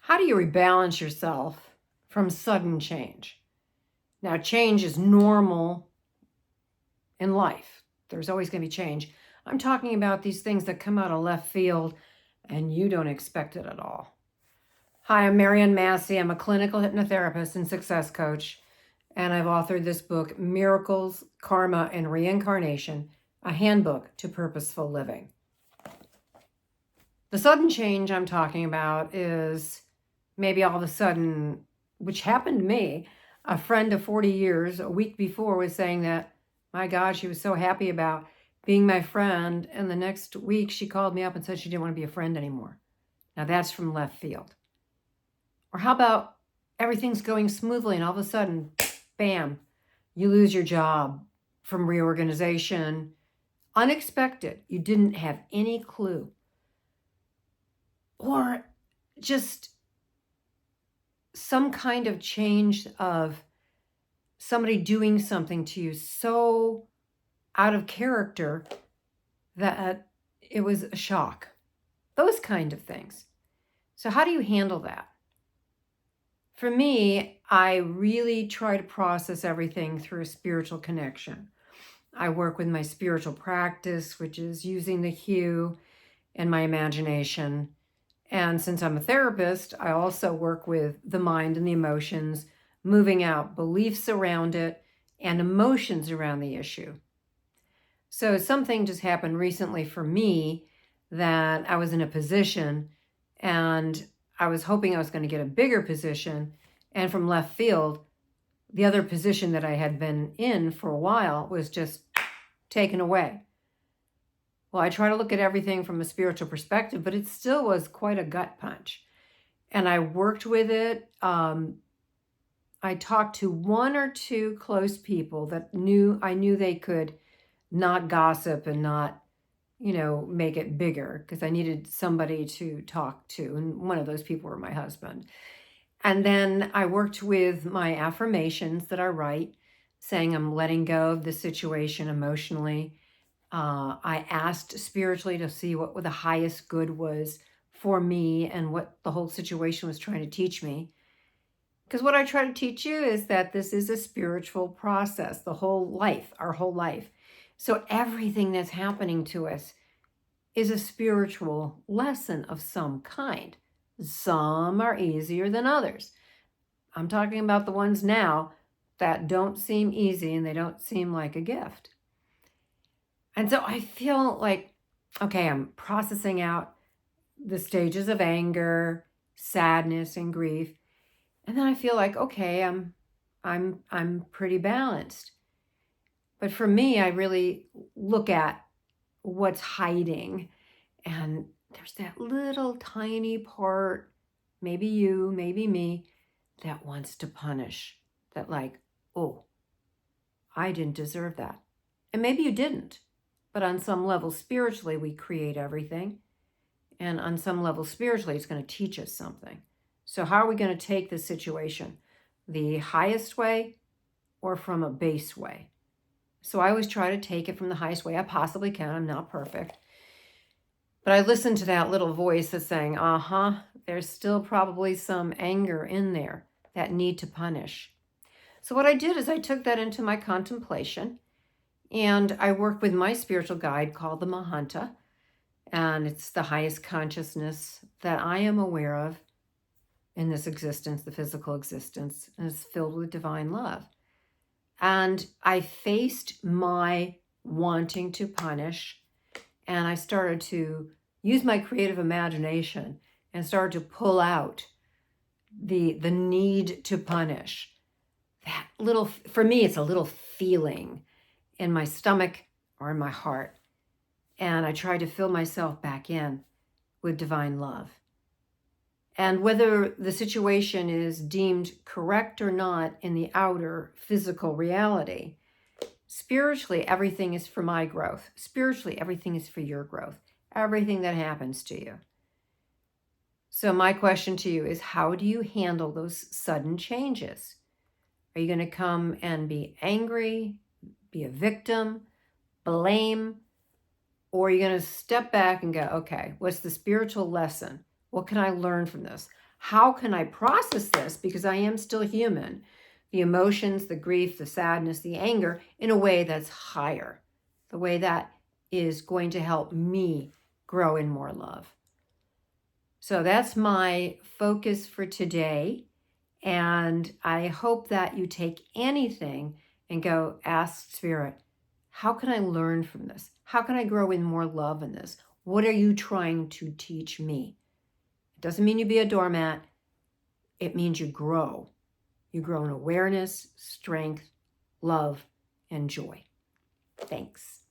How do you rebalance yourself from sudden change? Now, change is normal in life. There's always going to be change. I'm talking about these things that come out of left field and you don't expect it at all. Hi, I'm Marian Massie. I'm a clinical hypnotherapist and success coach, and I've authored this book, Miracles, Karma, and Reincarnation, a handbook to purposeful living. The sudden change I'm talking about is maybe all of a sudden, which happened to me, a friend of 40 years a week before was saying that, my God, she was so happy about being my friend. And the next week she called me up and said she didn't want to be a friend anymore. Now that's from left field. Or how about everything's going smoothly and all of a sudden, bam, you lose your job from reorganization. Unexpected. You didn't have any clue. Or just some kind of change of somebody doing something to you so out of character that it was a shock. Those kind of things. So how do you handle that? For me, I really try to process everything through a spiritual connection. I work with my spiritual practice, which is using the hue and my imagination. And since I'm a therapist, I also work with the mind and the emotions, moving out beliefs around it and emotions around the issue. So something just happened recently for me that I was in a position and I was hoping I was going to get a bigger position. And from left field, the other position that I had been in for a while was just taken away. Well, I try to look at everything from a spiritual perspective, but it still was quite a gut punch. And I worked with it. I talked to one or two close people that I knew they could not gossip and not, make it bigger, because I needed somebody to talk to. And one of those people were my husband. And then I worked with my affirmations that I write, saying I'm letting go of the situation emotionally. I asked spiritually to see what the highest good was for me and what the whole situation was trying to teach me. Because what I try to teach you is that this is a spiritual process, the whole life, our whole life. So everything that's happening to us is a spiritual lesson of some kind. Some are easier than others. I'm talking about the ones now that don't seem easy and they don't seem like a gift. And so I feel like, okay, I'm processing out the stages of anger, sadness, and grief. And then I feel like, okay, I'm pretty balanced. But for me, I really look at what's hiding. And there's that little tiny part, maybe you, maybe me, that wants to punish. That like, oh, I didn't deserve that. And maybe you didn't. But on some level, spiritually, we create everything. And on some level, spiritually, it's going to teach us something. So how are we going to take this situation? The highest way or from a base way? So I always try to take it from the highest way I possibly can. I'm not perfect. But I listen to that little voice that's saying, there's still probably some anger in there that need to punish. So what I did is I took that into my contemplation. And I work with my spiritual guide called the Mahanta. And it's the highest consciousness that I am aware of in this existence, the physical existence, and it's filled with divine love. And I faced my wanting to punish, and I started to use my creative imagination and started to pull out the need to punish. That little, for me, it's a little feeling in my stomach or in my heart. And I try to fill myself back in with divine love. And whether the situation is deemed correct or not in the outer physical reality, spiritually, everything is for my growth. Spiritually, everything is for your growth. Everything that happens to you. So my question to you is, how do you handle those sudden changes? Are you going to come and be angry, be a victim, blame, or are you going to step back and go, okay, what's the spiritual lesson? What can I learn from this? How can I process this? Because I am still human. The emotions, the grief, the sadness, the anger in a way that's higher, the way that is going to help me grow in more love. So that's my focus for today. And I hope that you take anything and go ask Spirit, how can I learn from this? How can I grow in more love in this? What are you trying to teach me? It doesn't mean you be a doormat. It means you grow. You grow in awareness, strength, love, and joy. Thanks.